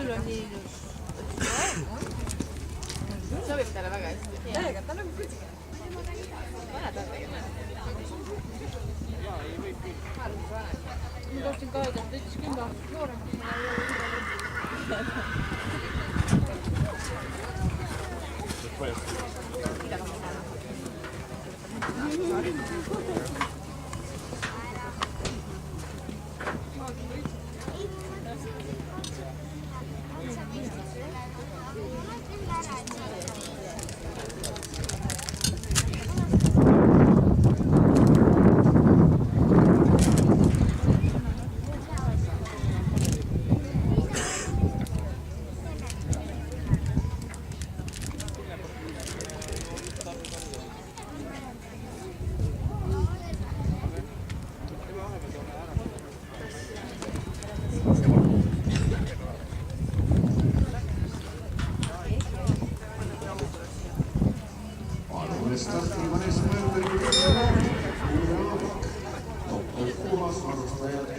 sul on nii ilus. Sobib talle väga hästi. Tähega, ta nagu kutsika. Vanad on tegelikult. Ma tahtsin ka öelda, et ta ütles 10 aastat nooremaks. Puhas varustajad,